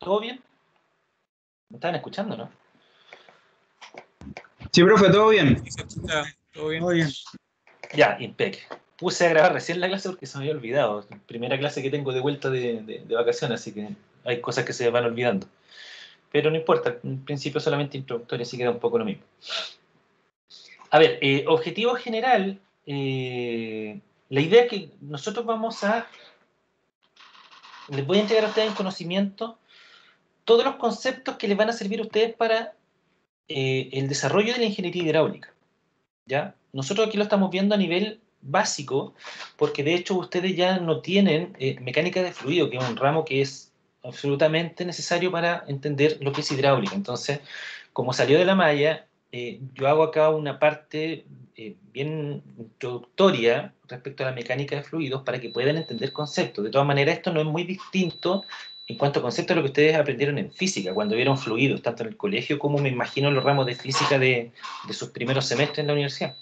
¿Todo bien? ¿Me estaban escuchando, no? Sí, profe, todo bien. Todo bien. Todo bien. Ya, impec. Puse a grabar recién la clase porque se me había olvidado. Primera clase que tengo de vuelta de vacaciones, así que hay cosas que se van olvidando. Pero no importa, en principio solamente introductoria, así queda un poco lo mismo. A ver, objetivo general, la idea es que nosotros les voy a entregar a ustedes en conocimiento todos los conceptos que les van a servir a ustedes para el desarrollo de la ingeniería hidráulica. ¿Ya? Nosotros aquí lo estamos viendo a nivel básico, porque de hecho ustedes ya no tienen mecánica de fluido, que es un ramo que es absolutamente necesario para entender lo que es hidráulica. Entonces, como salió de la malla, yo hago acá una parte bien introductoria respecto a la mecánica de fluidos para que puedan entender conceptos. De todas maneras, esto no es muy distinto en cuanto a conceptos a lo que ustedes aprendieron en física, cuando vieron fluidos, tanto en el colegio como me imagino en los ramos de física de sus primeros semestres en la universidad.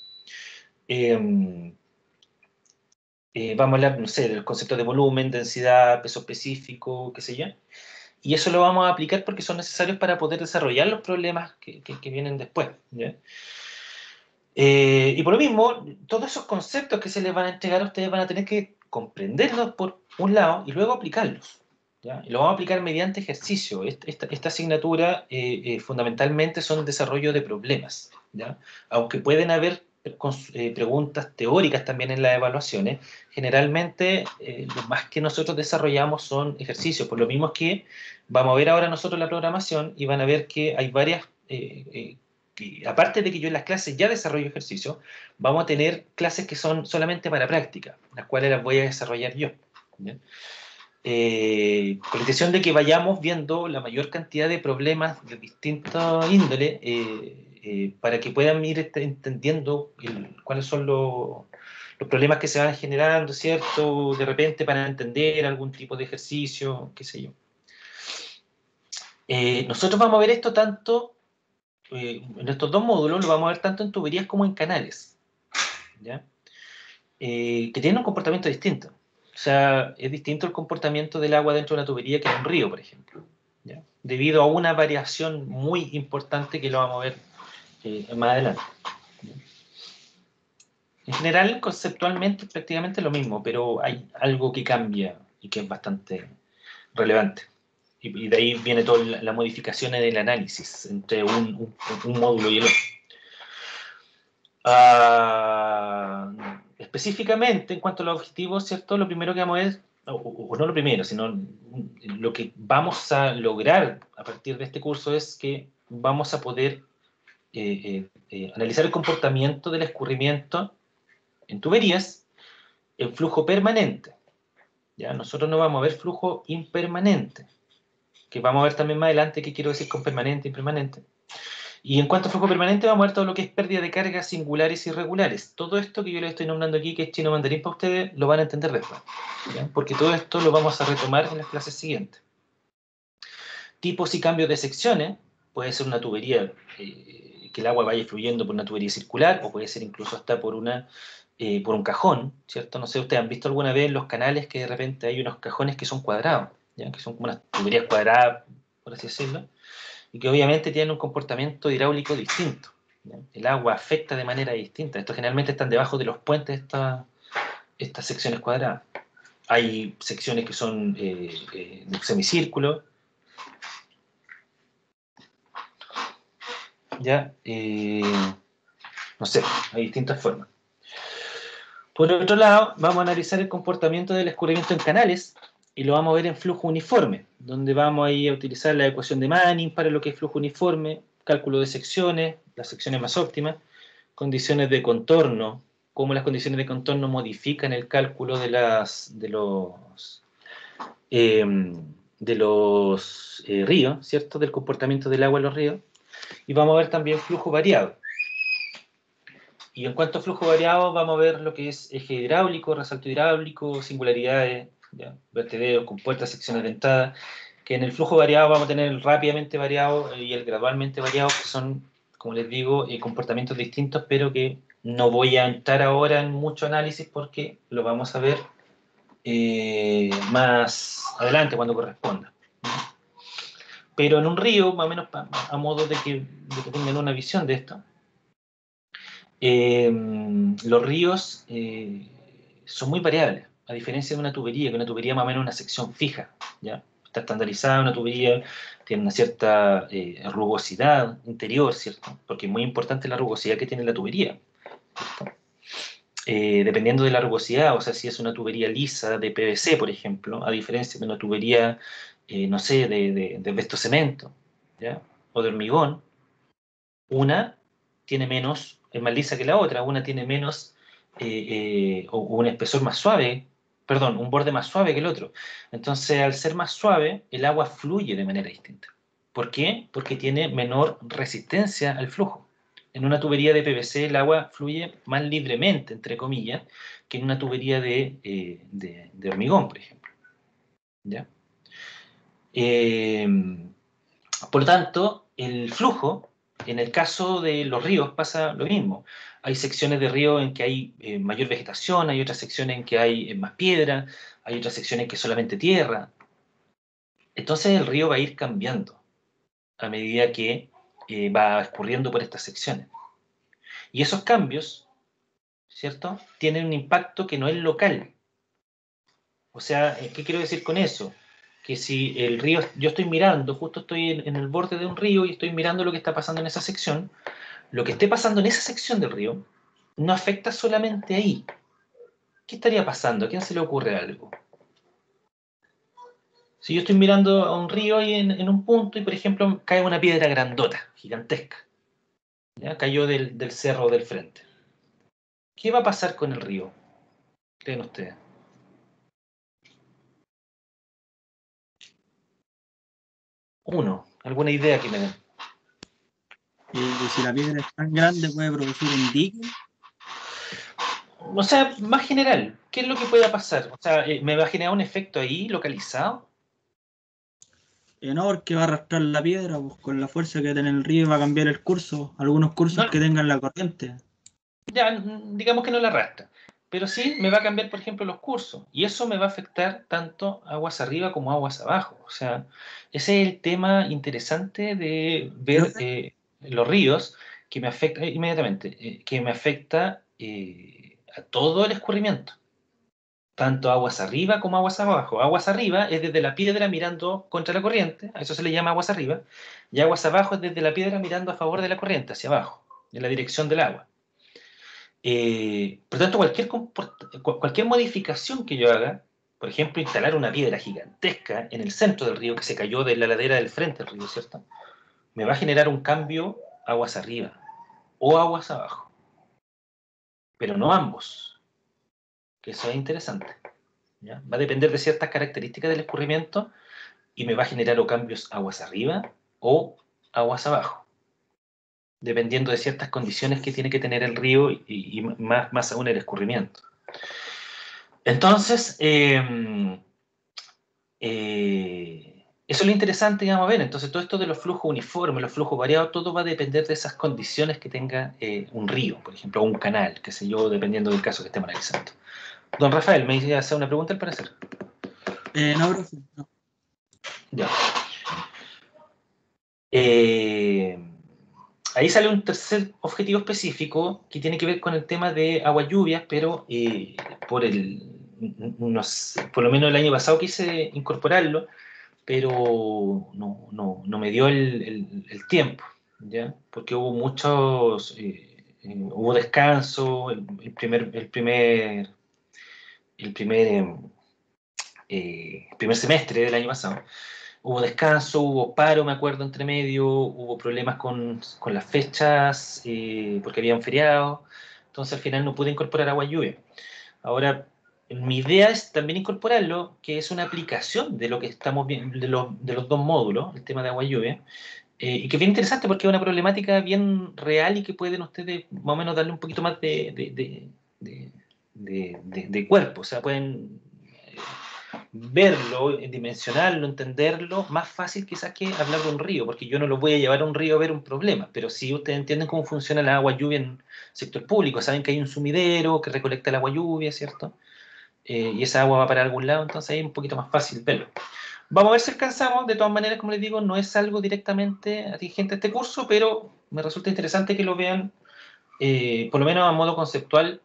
Vamos a hablar, no sé, del concepto de volumen, densidad, peso específico, qué sé yo. Y eso lo vamos a aplicar porque son necesarios para poder desarrollar los problemas que vienen después. ¿Ya? Y por lo mismo, todos esos conceptos que se les van a entregar a ustedes van a tener que comprenderlos por un lado y luego aplicarlos. ¿Ya? Y lo vamos a aplicar mediante ejercicio. Esta asignatura fundamentalmente son desarrollo de problemas. ¿Ya? Aunque pueden haber preguntas teóricas también en las evaluaciones, generalmente lo más que nosotros desarrollamos son ejercicios. Por lo mismo que vamos a ver ahora nosotros la programación y van a ver que hay varias aparte de que yo en las clases ya desarrollo ejercicio, vamos a tener clases que son solamente para práctica, las cuales las voy a desarrollar yo. Con la intención de que vayamos viendo la mayor cantidad de problemas de distintos índole para que puedan ir entendiendo cuáles son los problemas que se van generando, ¿cierto? De repente para entender algún tipo de ejercicio, qué sé yo. Nosotros vamos a ver esto tanto en estos dos módulos lo vamos a ver tanto en tuberías como en canales, ¿ya? Que tienen un comportamiento distinto. O sea, es distinto el comportamiento del agua dentro de una tubería que en un río, por ejemplo, ¿ya? Debido a una variación muy importante que lo vamos a ver más adelante. ¿Ya? En general, conceptualmente es prácticamente lo mismo, pero hay algo que cambia y que es bastante relevante. Y de ahí viene toda la modificación en el análisis entre un módulo y el otro. Específicamente, en cuanto a los objetivos, ¿cierto? Lo primero que vamos a ver, o no lo primero, sino lo que vamos a lograr a partir de este curso es que vamos a poder analizar el comportamiento del escurrimiento en tuberías en flujo permanente. ¿Ya? Nosotros no vamos a ver flujo impermanente, que vamos a ver también más adelante qué quiero decir con permanente e impermanente. Y en cuanto a flujo permanente, vamos a ver todo lo que es pérdida de cargas singulares y regulares. Todo esto que yo les estoy nombrando aquí, que es chino mandarín para ustedes, lo van a entender después, ¿ya? Porque todo esto lo vamos a retomar en las clases siguientes. Tipos y cambios de secciones. Puede ser una tubería, que el agua vaya fluyendo por una tubería circular, o puede ser incluso hasta por un cajón, ¿cierto? No sé, ustedes han visto alguna vez en los canales que de repente hay unos cajones que son cuadrados, ¿ya? Que son como unas tuberías cuadradas, por así decirlo, y que obviamente tienen un comportamiento hidráulico distinto, ¿ya? El agua afecta de manera distinta. Estos generalmente están debajo de los puentes, estas secciones cuadradas. Hay secciones que son de semicírculo, ¿ya? No sé, hay distintas formas. Por otro lado, vamos a analizar el comportamiento del escurrimiento en canales y lo vamos a ver en flujo uniforme, donde vamos a ir a utilizar la ecuación de Manning para lo que es flujo uniforme, cálculo de secciones, las secciones más óptimas, condiciones de contorno, cómo las condiciones de contorno modifican el cálculo de los ríos, ¿cierto? Del comportamiento del agua en los ríos. Y vamos a ver también flujo variado. Y en cuanto a flujo variado, vamos a ver lo que es eje hidráulico, resalto hidráulico, singularidades, ¿ya? Vertederos, compuertas, secciones dentadas, que en el flujo variado vamos a tener el rápidamente variado y el gradualmente variado, que son, como les digo, comportamientos distintos, pero que no voy a entrar ahora en mucho análisis porque lo vamos a ver más adelante cuando corresponda. Pero en un río, más o menos a modo de que tengan una visión de esto, los ríos son muy variables, a diferencia de una tubería, que una tubería más o menos es una sección fija, ¿ya? Está estandarizada una tubería, tiene una cierta rugosidad interior, ¿cierto? Porque es muy importante la rugosidad que tiene la tubería, ¿cierto? Dependiendo de la rugosidad, o sea, si es una tubería lisa de PVC, por ejemplo, a diferencia de una tubería, no sé, de asbestocemento, ¿ya? O de hormigón, una tiene menos, es más lisa que la otra, una tiene menos, o un espesor más suave, perdón, un borde más suave que el otro. Entonces, al ser más suave, el agua fluye de manera distinta. ¿Por qué? Porque tiene menor resistencia al flujo. En una tubería de PVC el agua fluye más libremente, entre comillas, que en una tubería de hormigón, por ejemplo. ¿Ya? Eh, por lo tanto, el flujo, en el caso de los ríos pasa lo mismo. Hay secciones de río en que hay mayor vegetación, hay otras secciones en que hay más piedra, hay otras secciones en que solamente tierra. Entonces el río va a ir cambiando a medida que va escurriendo por estas secciones. Y esos cambios, ¿cierto?, tienen un impacto que no es local. O sea, ¿qué quiero decir con eso? Que si el río, yo estoy mirando, justo estoy en el borde de un río y estoy mirando lo que está pasando en esa sección, lo que esté pasando en esa sección del río no afecta solamente ahí. ¿Qué estaría pasando? ¿A quién se le ocurre algo? Si yo estoy mirando a un río y en un punto y, por ejemplo, cae una piedra grandota, gigantesca, ¿ya? Cayó del cerro del frente. ¿Qué va a pasar con el río? ¿Creen ustedes? Uno, ¿alguna idea que me den? Si la piedra es tan grande, puede producir un dique. O sea, más general, ¿qué es lo que pueda pasar? O sea, ¿me va a generar un efecto ahí localizado? No, porque va a arrastrar la piedra, pues con la fuerza que tiene el río va a cambiar el curso, algunos cursos que No, tengan la corriente. ya, digamos que no la arrastra, pero sí me va a cambiar, por ejemplo, los cursos, y eso me va a afectar tanto aguas arriba como aguas abajo. O sea, ese es el tema interesante de Creo ver los ríos, que me afecta inmediatamente, que me afecta a todo el escurrimiento, tanto aguas arriba como aguas abajo. Aguas arriba es desde la piedra mirando contra la corriente, a eso se le llama aguas arriba, y aguas abajo es desde la piedra mirando a favor de la corriente, hacia abajo, en la dirección del agua. Por tanto, cualquier modificación que yo haga, por ejemplo, instalar una piedra gigantesca en el centro del río que se cayó de la ladera del frente del río, ¿cierto? Me va a generar un cambio aguas arriba o aguas abajo, pero no ambos, que eso es interesante, ¿ya? Va a depender de ciertas características del escurrimiento y me va a generar o cambios aguas arriba o aguas abajo, dependiendo de ciertas condiciones que tiene que tener el río y más aún el escurrimiento. Entonces, eso es lo interesante, digamos, a ver. Entonces, todo esto de los flujos uniformes, los flujos variados, todo va a depender de esas condiciones que tenga un río, por ejemplo, o un canal, qué sé yo, dependiendo del caso que estemos analizando. Don Rafael, me iba a hacer una pregunta al parecer. No, profe, no. Ya. Eh, Ahí sale un tercer objetivo específico que tiene que ver con el tema de agua lluvias, pero por lo menos el año pasado quise incorporarlo, pero no me dio el tiempo, ¿ya? Porque hubo hubo descanso, el primer semestre del año pasado. Hubo descanso, hubo paro, me acuerdo, entre medio, hubo problemas con las fechas, porque habían feriado, entonces al final no pude incorporar agua lluvia. Ahora, mi idea es también incorporarlo, que es una aplicación de lo que estamos viendo, de los dos módulos, el tema de agua lluvia, y que es bien interesante porque es una problemática bien real y que pueden ustedes más o menos darle un poquito más de cuerpo, o sea, pueden verlo, dimensionarlo, entenderlo, más fácil quizás que hablar de un río, porque yo no lo voy a llevar a un río a ver un problema, pero si ustedes entienden cómo funciona el agua lluvia en sector público, saben que hay un sumidero que recolecta el agua lluvia, ¿cierto? Y esa agua va para algún lado, entonces ahí es un poquito más fácil verlo. Vamos a ver si alcanzamos. De todas maneras, como les digo, no es algo directamente atingente a este curso, pero me resulta interesante que lo vean, por lo menos a modo conceptual,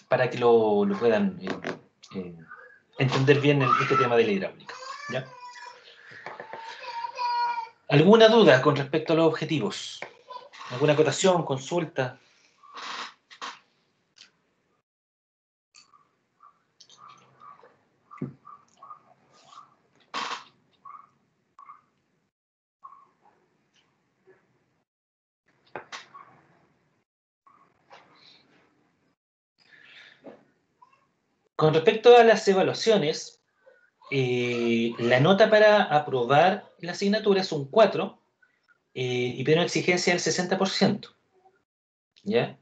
para que lo puedan entender bien este tema de la hidráulica. ¿Ya? ¿Alguna duda con respecto a los objetivos? ¿Alguna acotación, consulta? Con respecto a las evaluaciones, la nota para aprobar la asignatura es un 4 y tiene una exigencia del 60%. ¿Ya?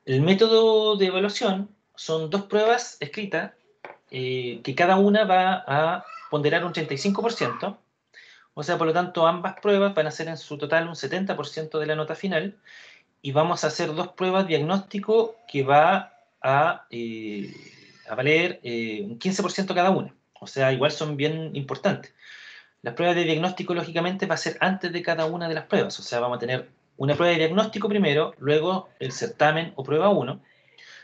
El método de evaluación son 2 pruebas escritas que cada una va a ponderar un 35%. O sea, por lo tanto, ambas pruebas van a ser en su total un 70% de la nota final y vamos a hacer 2 pruebas diagnóstico que va a valer un 15% cada una. O sea, igual son bien importantes. Las pruebas de diagnóstico, lógicamente, va a ser antes de cada una de las pruebas. O sea, vamos a tener una prueba de diagnóstico primero, luego el certamen o prueba 1,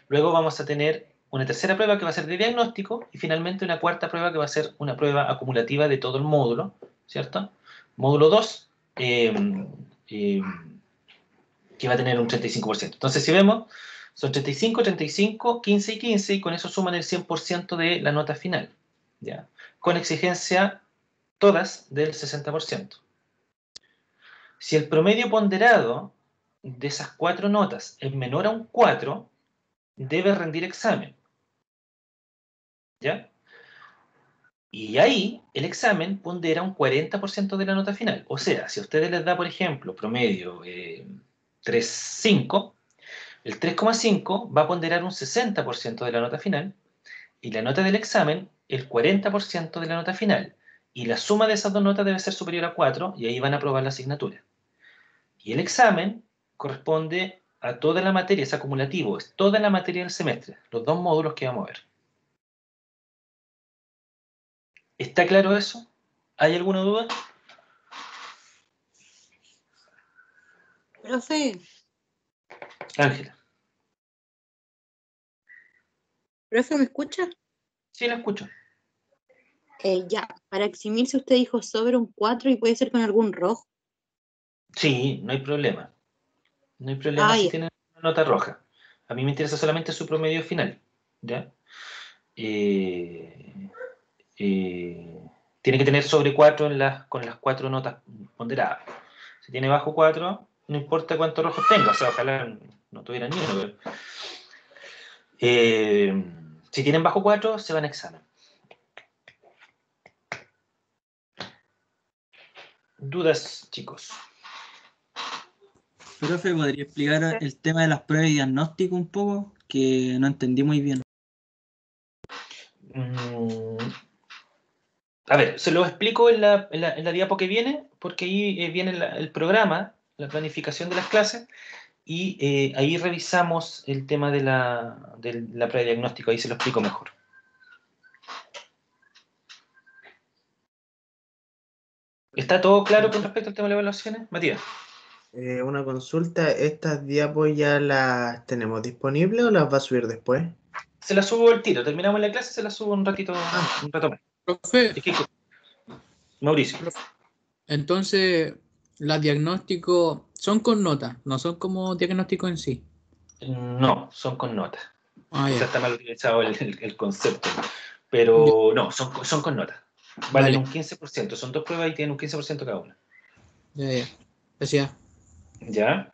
luego vamos a tener una tercera prueba que va a ser de diagnóstico y finalmente una cuarta prueba que va a ser una prueba acumulativa de todo el módulo, ¿cierto? Módulo 2, que va a tener un 35%. Entonces, si vemos, son 35, 35, 15 y 15, y con eso suman el 100% de la nota final, ¿ya? Con exigencia todas del 60%. Si el promedio ponderado de esas 4 notas es menor a un 4, debe rendir examen, ¿ya? Y ahí el examen pondera un 40% de la nota final. O sea, si a ustedes les da, por ejemplo, promedio 3,5, el 3,5 va a ponderar un 60% de la nota final y la nota del examen el 40% de la nota final. Y la suma de esas dos notas debe ser superior a 4 y ahí van a aprobar la asignatura. Y el examen corresponde a toda la materia, es acumulativo, es toda la materia del semestre, los 2 módulos que vamos a ver. ¿Está claro eso? ¿Hay alguna duda? Profe, Ángela. profe, ¿me escucha? Sí, la escucho. Ya, para eximirse usted dijo sobre un 4 y puede ser con algún rojo. Sí, no hay problema. No hay problema Ah, si ya. tienen una nota roja. A mí me interesa solamente su promedio final. ¿Ya? Eh, tiene que tener sobre 4 con las 4 notas ponderadas. Si tiene bajo 4, no importa cuántos rojos tenga. O sea, ojalá no tuviera ni uno. Pero, si tienen bajo 4, se van a examen. ¿Dudas, chicos? Profe, ¿podría explicar el tema de las pruebas de diagnóstico un poco? Que no entendí muy bien. A ver, se lo explico en la diapo que viene, porque ahí viene el programa, la planificación de las clases, y ahí revisamos el tema de la prueba de diagnóstico, ahí se lo explico mejor. ¿Está todo claro con respecto al tema de las evaluaciones? Matías. Una consulta, ¿estas diapos ya las tenemos disponibles o las va a subir después? Se la subo el tiro, terminamos la clase, se la subo un rato más. Profe, Es que, Mauricio. entonces las diagnósticos son con nota, no son como diagnóstico en sí. No, son con notas. Ah, Quizás ya. está mal utilizado el concepto, Ya, pero no, son con notas. Valen vale, un 15%, son 2 pruebas y tienen un 15% cada una. ya. Gracias. ¿Ya?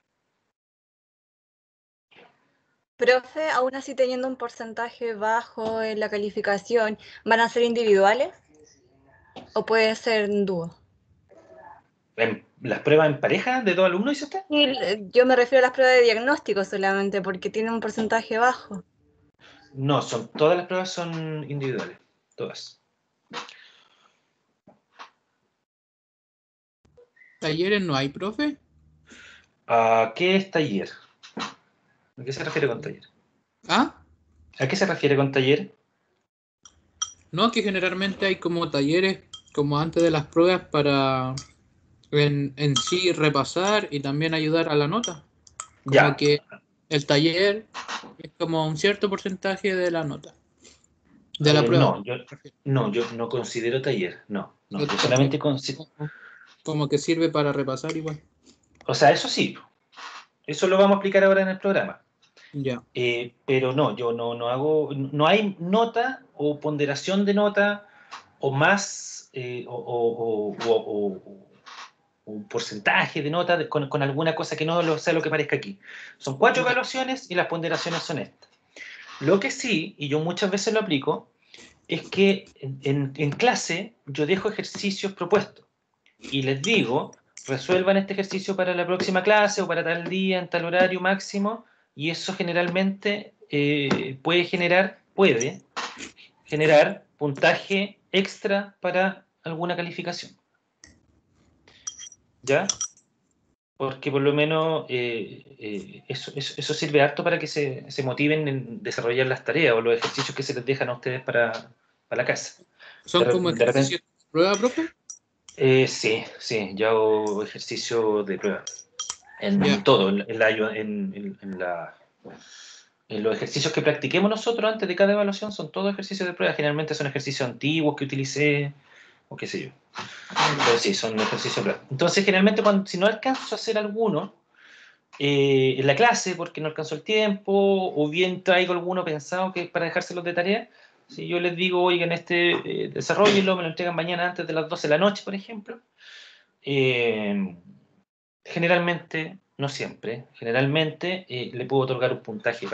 Profe, aún así teniendo un porcentaje bajo en la calificación, ¿van a ser individuales o puede ser en dúo? ¿Las pruebas en pareja de 2 alumnos, dice usted? Yo me refiero a las pruebas de diagnóstico solamente porque tienen un porcentaje bajo. No, todas las pruebas son individuales. Todas. ¿Talleres no hay, profe? ¿A qué es taller? ¿A qué se refiere con taller? ¿Ah? ¿A qué se refiere con taller? No, que generalmente hay como talleres como antes de las pruebas para en sí repasar y también ayudar a la nota. Como Ya. que el taller es como un cierto porcentaje de la nota, de la prueba. Yo no considero taller, no. Yo Entonces, solamente considero... como que sirve para repasar igual. O sea, eso sí, eso lo vamos a explicar ahora en el programa. Ya. Pero no, yo no hago, no hay nota o ponderación de nota o más o un porcentaje de nota con alguna cosa que no sea lo que parezca aquí. Son 4 Ya. evaluaciones y las ponderaciones son estas. Lo que sí, y yo muchas veces lo aplico, es que en clase yo dejo ejercicios propuestos y les digo, resuelvan este ejercicio para la próxima clase o para tal día, en tal horario máximo, y eso generalmente puede generar puntaje extra para alguna calificación. ¿Ya? Porque por lo menos eso sirve harto para que se motiven en desarrollar las tareas o los ejercicios que se les dejan a ustedes para la casa. ¿Son como De repente, ejercicios de prueba, profe? sí, yo hago ejercicio de prueba. En Ya. todo, en los ejercicios que practiquemos nosotros antes de cada evaluación son todos ejercicios de prueba. Generalmente son ejercicios antiguos que utilicé o qué sé yo. Pero sí, son ejercicios de prueba. Entonces, generalmente, si no alcanzo a hacer alguno en la clase porque no alcanzó el tiempo, o bien traigo alguno pensado que para dejárselos de tarea, si yo les digo, oigan, desarrollenlo, me lo entregan mañana antes de las 12 de la noche, por ejemplo, generalmente, no siempre, generalmente le puedo otorgar un puntaje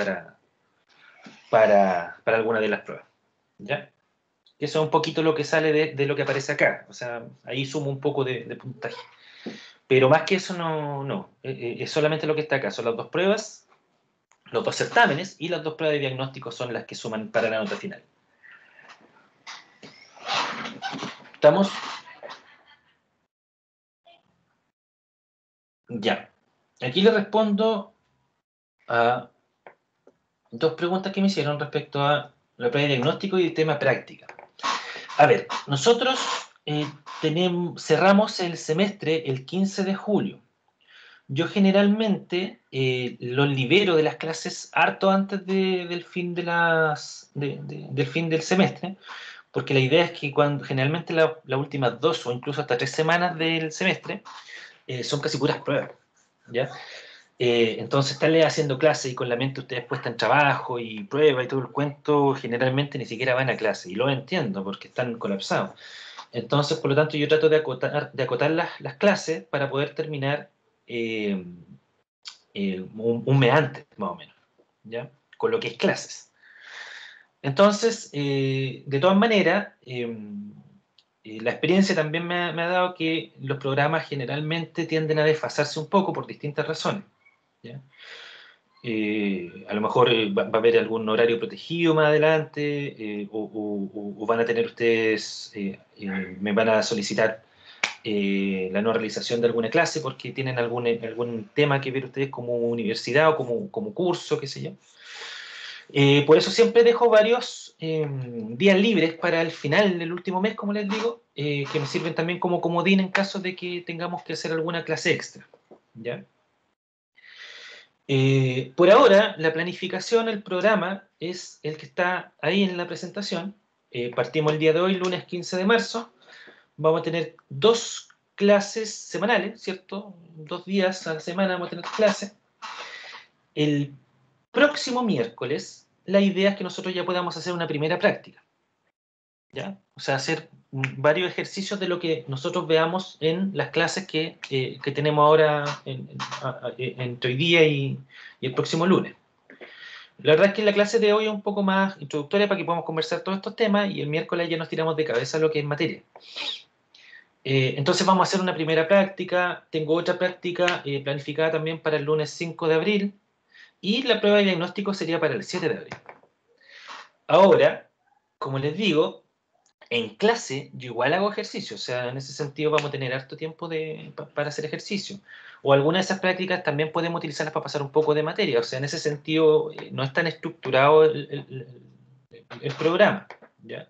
para alguna de las pruebas. ¿Ya? Eso es un poquito lo que sale de lo que aparece acá. O sea, ahí sumo un poco de puntaje. Pero más que eso no. Es solamente lo que está acá. Son las 2 pruebas, los 2 certámenes y las 2 pruebas de diagnóstico son las que suman para la nota final. ¿Estamos? Ya. Aquí le respondo a 2 preguntas que me hicieron respecto a la prueba de diagnóstico y el tema práctica. A ver, nosotros cerramos el semestre el 15 de julio. Yo generalmente los libero de las clases harto antes del fin del fin del semestre, porque la idea es que generalmente las últimas 2 o incluso hasta 3 semanas del semestre son casi puras pruebas, ¿ya? Entonces, estarle haciendo clase y con la mente ustedes puesta en trabajo y prueba y todo el cuento, generalmente ni siquiera van a clase. Y lo entiendo porque están colapsados. Entonces, por lo tanto, yo trato de acotar las clases para poder terminar un mes antes, más o menos, ¿ya? Con lo que es clases. Entonces, de todas maneras, la experiencia también me ha dado que los programas generalmente tienden a desfasarse un poco por distintas razones, ¿ya? A lo mejor va a haber algún horario protegido más adelante, o van a tener ustedes, me van a solicitar la no realización de alguna clase porque tienen algún tema que ver ustedes como universidad o como curso, qué sé yo. Por eso siempre dejo varios días libres para el final del último mes, como les digo, que me sirven también como comodín en caso de que tengamos que hacer alguna clase extra, ¿ya? Por ahora, la planificación, el programa, es el que está ahí en la presentación. Partimos el día de hoy, lunes 15 de marzo. Vamos a tener 2 clases semanales, ¿cierto? 2 días a la semana vamos a tener clases. El próximo miércoles, la idea es que nosotros ya podamos hacer una primera práctica, ¿ya? O sea, hacer varios ejercicios de lo que nosotros veamos en las clases que tenemos ahora entre hoy día y el próximo lunes. La verdad es que la clase de hoy es un poco más introductoria para que podamos conversar todos estos temas y el miércoles ya nos tiramos de cabeza lo que es materia. Entonces vamos a hacer una primera práctica. Tengo otra práctica planificada también para el lunes 5 de abril y la prueba de diagnóstico sería para el 7 de abril. Ahora, como les digo, en clase yo igual hago ejercicio, o sea, en ese sentido vamos a tener harto tiempo para hacer ejercicio. O algunas de esas prácticas también podemos utilizarlas para pasar un poco de materia, o sea, en ese sentido no es tan estructurado el programa, ¿ya?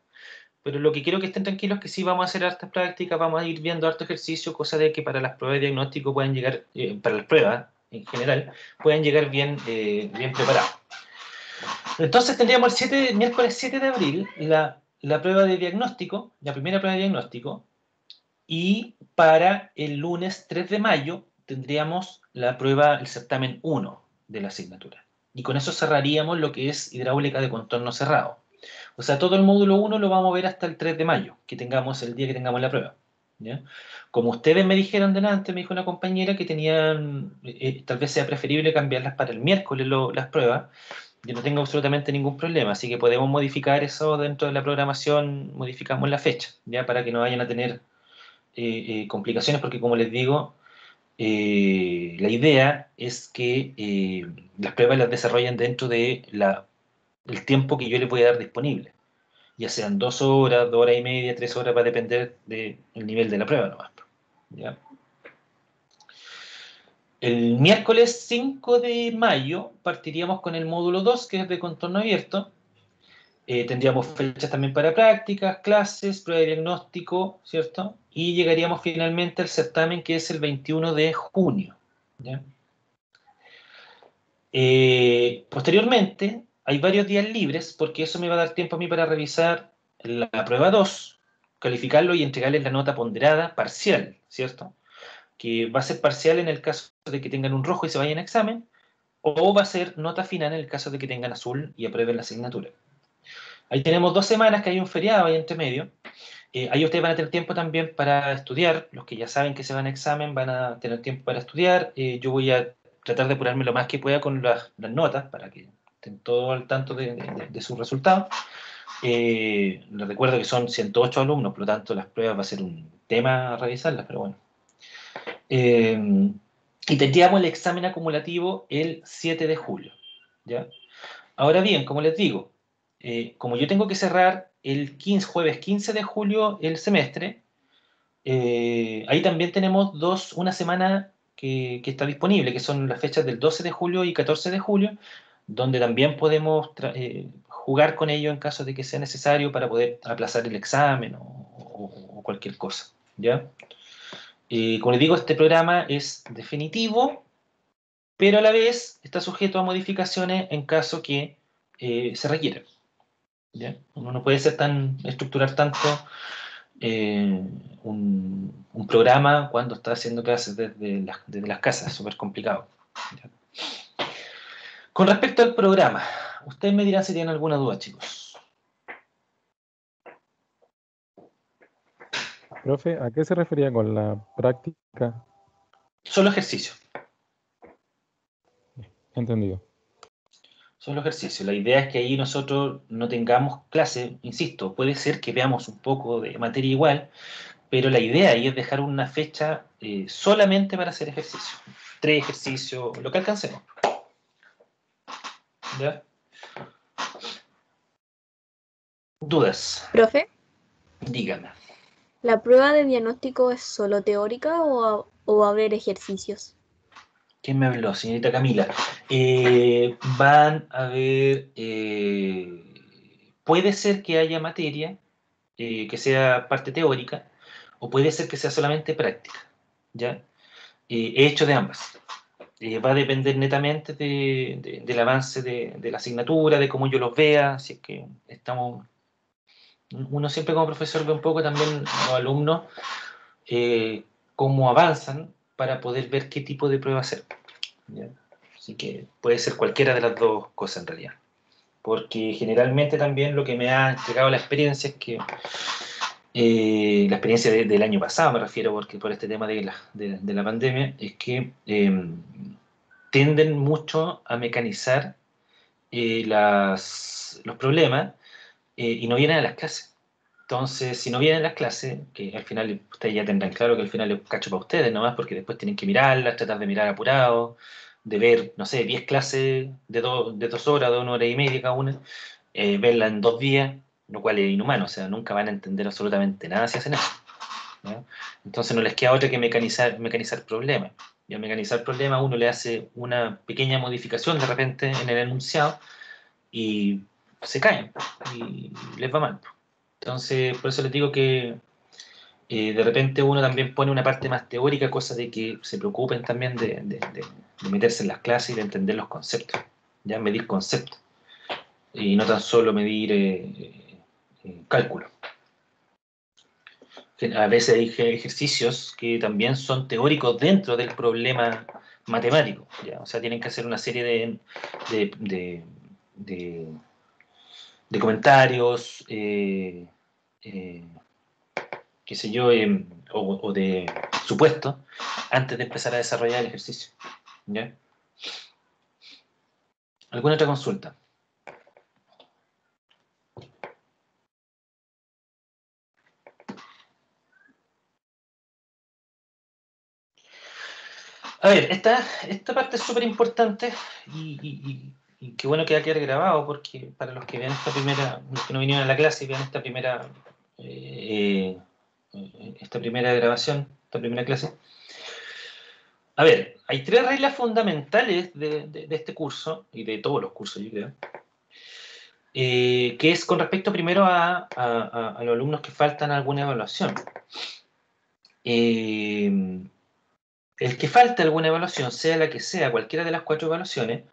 pero lo que quiero que estén tranquilos es que sí vamos a hacer hartas prácticas, vamos a ir viendo harto ejercicio, cosa de que para las pruebas de diagnóstico puedan llegar, para las pruebas en general, puedan llegar bien, bien preparados. Entonces tendríamos el miércoles 7 de abril la prueba de diagnóstico, la primera prueba de diagnóstico, y para el lunes 3 de mayo tendríamos la prueba, el certamen 1 de la asignatura. Y con eso cerraríamos lo que es hidráulica de contorno cerrado. O sea, todo el módulo 1 lo vamos a ver hasta el 3 de mayo, que tengamos el día que tengamos la prueba. ¿Ya? Como ustedes me dijeron delante, me dijo una compañera que tenían, tal vez sea preferible cambiarlas para el miércoles las pruebas. Yo no tengo absolutamente ningún problema, así que podemos modificar eso dentro de la programación, modificamos la fecha, ya para que no vayan a tener complicaciones, porque como les digo, la idea es que las pruebas las desarrollen dentro de el tiempo que yo les voy a dar disponible, ya sean 2 horas, 2 horas y media, 3 horas, va a depender del nivel de la prueba nomás, ¿ya? El miércoles 5 de mayo partiríamos con el módulo 2, que es de contorno abierto. Tendríamos fechas también para prácticas, clases, prueba de diagnóstico, ¿cierto? Y llegaríamos finalmente al certamen, que es el 21 de junio. ¿Ya? Posteriormente, hay varios días libres, porque eso me va a dar tiempo a mí para revisar la prueba 2, calificarlo y entregarles la nota ponderada parcial, ¿cierto? Que va a ser parcial en el caso de que tengan un rojo y se vayan a examen, o va a ser nota final en el caso de que tengan azul y aprueben la asignatura. Ahí tenemos 2 semanas que hay un feriado ahí entre medio. Ahí ustedes van a tener tiempo también para estudiar. Los que ya saben que se van a examen van a tener tiempo para estudiar. Yo voy a tratar de apurarme lo más que pueda con las notas para que estén todos al tanto de sus resultados. Les recuerdo que son 108 alumnos, por lo tanto las pruebas va a ser un tema a revisarlas, pero bueno. Y tendríamos el examen acumulativo el 7 de julio. ¿Ya? Ahora bien, como les digo, como yo tengo que cerrar el jueves 15 de julio el semestre, ahí también tenemos una semana que está disponible, que son las fechas del 12 de julio y 14 de julio, donde también podemos jugar con ello en caso de que sea necesario para poder aplazar el examen o cualquier cosa. ¿Ya? Como les digo, este programa es definitivo, pero a la vez está sujeto a modificaciones en caso que se requiera. ¿Ya? Uno no puede estructurar tanto un programa cuando está haciendo clases desde las casas, es súper complicado. ¿Ya? Con respecto al programa, ustedes me dirán si tienen alguna duda, chicos. Profe, ¿a qué se refería con la práctica? Solo ejercicio. Entendido. Solo ejercicio. La idea es que ahí nosotros no tengamos clase, insisto, puede ser que veamos un poco de materia igual, pero la idea ahí es dejar una fecha solamente para hacer ejercicio. 3 ejercicios, lo que alcancemos. ¿Ya? ¿Dudas? Profe, Dígame. ¿la prueba de diagnóstico es solo teórica o va a haber ejercicios? ¿Quién me habló? Señorita Camila. Van a ver... puede ser que haya materia que sea parte teórica, o puede ser que sea solamente práctica. ¿Ya? He hecho de ambas. Va a depender netamente del avance de la asignatura, de cómo yo los vea, si es que estamos... Uno siempre como profesor ve un poco también los alumnos cómo avanzan para poder ver qué tipo de prueba hacer. ¿Ya? Así que puede ser cualquiera de las dos cosas en realidad. Porque generalmente también lo que me ha entregado la experiencia es que la experiencia del año pasado, me refiero, porque por este tema de la pandemia, es que tienden mucho a mecanizar los problemas y no vienen a las clases. Entonces, si no vienen a las clases, que al final ustedes ya tendrán claro que al final es cacho para ustedes nomás, porque después tienen que mirarlas, tratar de mirar apurado, de ver, no sé, 10 clases de 2 horas, de 1 hora y media cada una, verla en 2 días, lo cual es inhumano, o sea, nunca van a entender absolutamente nada si hacen eso. ¿Ya? Entonces no les queda otra que mecanizar problemas. Y al mecanizar problemas uno le hace una pequeña modificación de repente en el enunciado y se caen y les va mal. Entonces, por eso les digo que de repente uno también pone una parte más teórica, cosa de que se preocupen también de meterse en las clases y de entender los conceptos, ya medir conceptos, y no tan solo medir cálculo. Que a veces hay ejercicios que también son teóricos dentro del problema matemático, ¿ya? O sea, tienen que hacer una serie de comentarios, qué sé yo, o de supuestos, antes de empezar a desarrollar el ejercicio, ¿ya? ¿Alguna otra consulta? A ver, esta parte es súper importante y qué bueno que va a quedar grabado, porque para los que vean esta primera, los que no vinieron a la clase y vean esta primera grabación, esta primera clase. A ver, hay 3 reglas fundamentales de este curso, y de todos los cursos, yo creo, que es con respecto primero a los alumnos que faltan a alguna evaluación. El que falte alguna evaluación, sea la que sea, cualquiera de las 4 evaluaciones,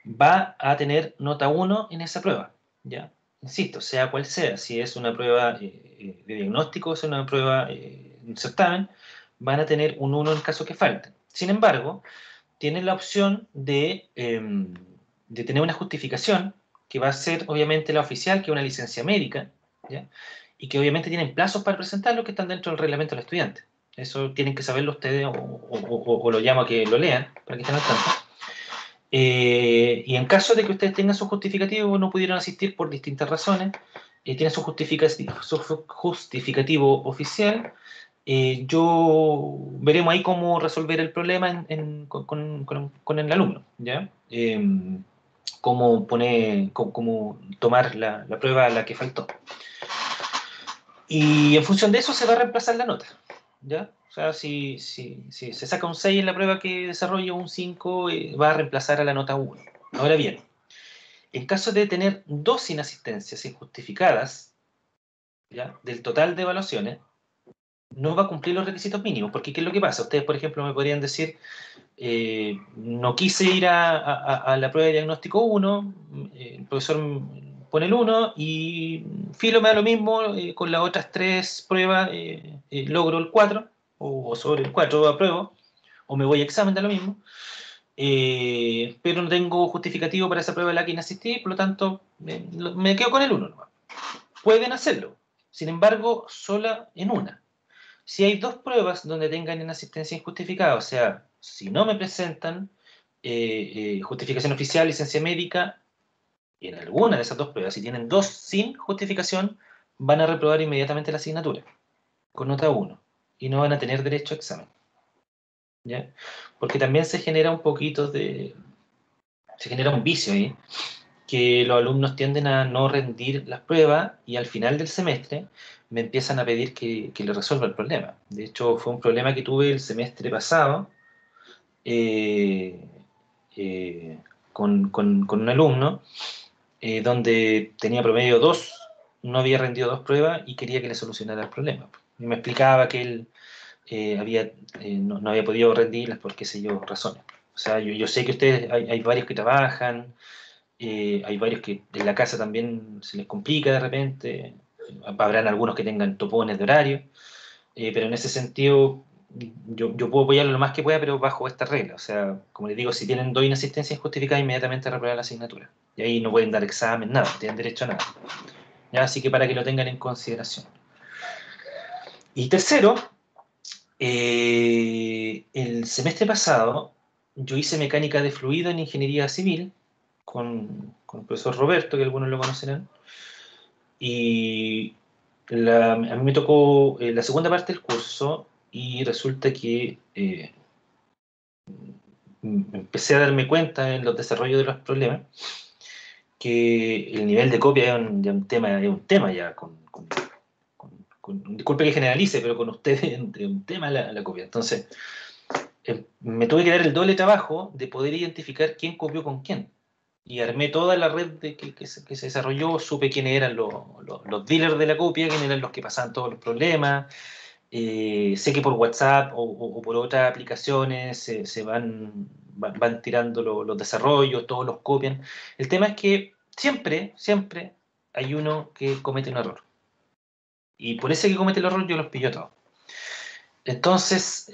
va a tener nota 1 en esa prueba, ¿ya? Insisto, sea cual sea, si es una prueba de diagnóstico, o si es una prueba, un certamen, van a tener un 1 en caso que falten. Sin embargo, tienen la opción de tener una justificación, que va a ser obviamente la oficial, que es una licencia médica, ¿ya? Y que obviamente tienen plazos para presentarlo que están dentro del reglamento del estudiante. Eso tienen que saberlo ustedes o lo llamo a que lo lean, para que estén al tanto. Y en caso de que ustedes tengan su justificativo o no pudieron asistir por distintas razones, tienen su justificativo oficial, veremos ahí cómo resolver el problema con el alumno, ¿ya? Cómo tomar la prueba a la que faltó. Y en función de eso se va a reemplazar la nota, ¿ya? O sea, si se saca un 6 en la prueba que desarrollo, un 5 va a reemplazar a la nota 1. Ahora bien, en caso de tener 2 inasistencias injustificadas, ¿ya?, del total de evaluaciones, no va a cumplir los requisitos mínimos, porque ¿qué es lo que pasa? Ustedes, por ejemplo, me podrían decir, no quise ir a la prueba de diagnóstico 1, el profesor pone el 1 y filo me da lo mismo, con las otras 3 pruebas logro el 4, o sobre el 4 apruebo, o me voy a examen, da lo mismo, pero no tengo justificativo para esa prueba a la que inasistí, por lo tanto me quedo con el 1 nomás. Pueden hacerlo, sin embargo, sola en una. Si hay 2 pruebas donde tengan inasistencia injustificada, o sea, si no me presentan justificación oficial, licencia médica, y en alguna de esas 2 pruebas, si tienen 2 sin justificación, van a reprobar inmediatamente la asignatura, con nota 1, y no van a tener derecho a examen, ¿ya? Porque también se genera un vicio ahí, que los alumnos tienden a no rendir las pruebas y al final del semestre me empiezan a pedir que les resuelva el problema. De hecho, fue un problema que tuve el semestre pasado con un alumno donde tenía promedio 2, no había rendido 2 pruebas y quería que le solucionara el problema. Y me explicaba que él no había podido rendirlas por qué sé yo razones. O sea, yo sé que ustedes, hay varios que trabajan, hay varios que en la casa también se les complica de repente, habrán algunos que tengan topones de horario, pero en ese sentido yo puedo apoyarlo lo más que pueda, pero bajo esta regla. O sea, como les digo, si tienen 2 inasistencias injustificadas, inmediatamente reprobar la asignatura. Y ahí no pueden dar examen, nada, no tienen derecho a nada. ¿Ya? Así que para que lo tengan en consideración. Y tercero, el semestre pasado yo hice mecánica de fluido en ingeniería civil con el profesor Roberto, que algunos lo conocerán, y a mí me tocó la segunda parte del curso y resulta que empecé a darme cuenta en los desarrollos de los problemas que el nivel de copia es un tema ya disculpe que generalice, pero con ustedes es un tema la copia. Entonces, me tuve que dar el doble trabajo de poder identificar quién copió con quién. y armé toda la red que se desarrolló, supe quiénes eran los dealers de la copia, quiénes eran los que pasaban todos los problemas. Sé que por WhatsApp o por otras aplicaciones se van tirando los desarrollos, todos los copian. El tema es que siempre hay uno que comete un error. Y por ese que comete el error yo los pillo todos. Entonces,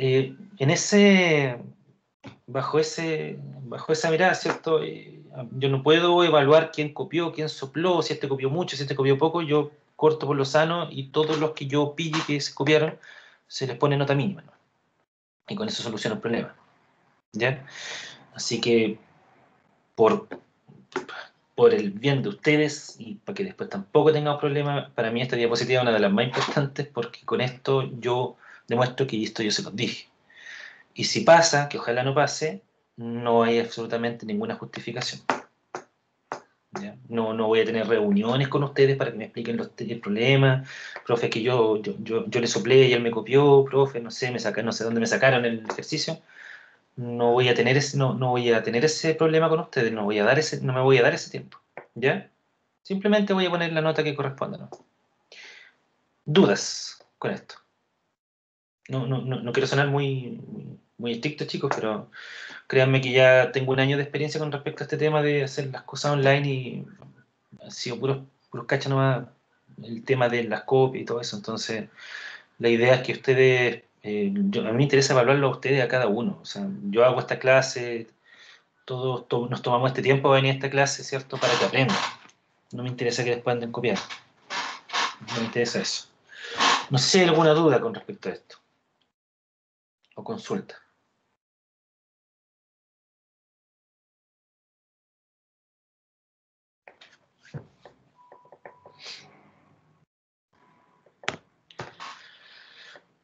bajo esa mirada, ¿cierto? Yo no puedo evaluar quién copió, quién sopló, si este copió mucho, si este copió poco. Yo corto por lo sano y todos los que yo pille que se copiaron, se les pone nota mínima, ¿no? Y con eso soluciono el problema. ¿Ya? Así que, por el bien de ustedes y para que después tampoco tengamos problemas, para mí esta diapositiva es una de las más importantes porque con esto yo demuestro que esto yo se los dije. Y si pasa, que ojalá no pase, no hay absolutamente ninguna justificación. ¿Ya? No voy a tener reuniones con ustedes para que me expliquen el problema. Profe, que yo le soplé y él me copió. Profe, no sé dónde me sacaron el ejercicio. No voy a tener ese problema con ustedes. No me voy a dar ese tiempo. ¿Ya? Simplemente voy a poner la nota que corresponda, ¿no? ¿Dudas con esto? No quiero sonar muy estricto, chicos, pero créanme que ya tengo un año de experiencia con respecto a este tema de hacer las cosas online y ha sido puros cachas nomás el tema de las copias y todo eso. Entonces, la idea es que ustedes, a mí me interesa evaluarlo a ustedes, a cada uno. O sea, yo hago esta clase, todos nos tomamos este tiempo para venir a esta clase, ¿cierto? Para que aprendan. No me interesa que después anden copiando. No me interesa eso. No sé si hay alguna duda con respecto a esto. O consulta.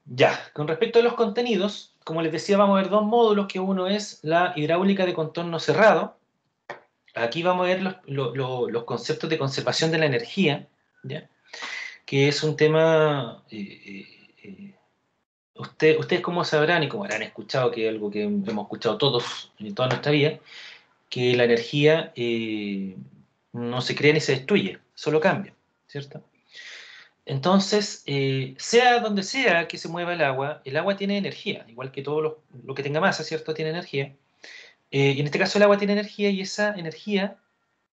Ya, con respecto a los contenidos, como les decía, vamos a ver dos módulos, que uno es la hidráulica de contorno cerrado. Aquí vamos a ver los conceptos de conservación de la energía, ¿ya? Que es un tema, ustedes como sabrán y como habrán escuchado, que es algo que hemos escuchado todos en toda nuestra vida, que la energía no se crea ni se destruye, solo cambia, ¿cierto? Entonces, sea donde sea que se mueva el agua tiene energía, igual que todo lo que tenga masa, ¿cierto? Tiene energía. Y en este caso el agua tiene energía y esa energía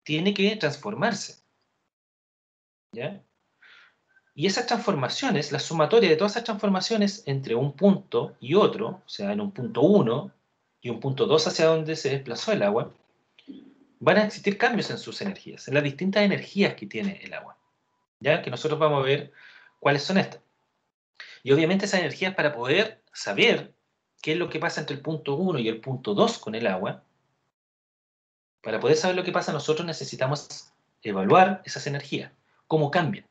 tiene que transformarse, ¿ya? Y esas transformaciones, la sumatoria de todas esas transformaciones entre un punto y otro, o sea, en un punto 1 y un punto 2 hacia donde se desplazó el agua, van a existir cambios en sus energías, en las distintas energías que tiene el agua, ¿ya? Que nosotros vamos a ver cuáles son estas. Y obviamente esas energías, para poder saber qué es lo que pasa entre el punto 1 y el punto 2 con el agua, para poder saber lo que pasa, nosotros necesitamos evaluar esas energías, cómo cambian.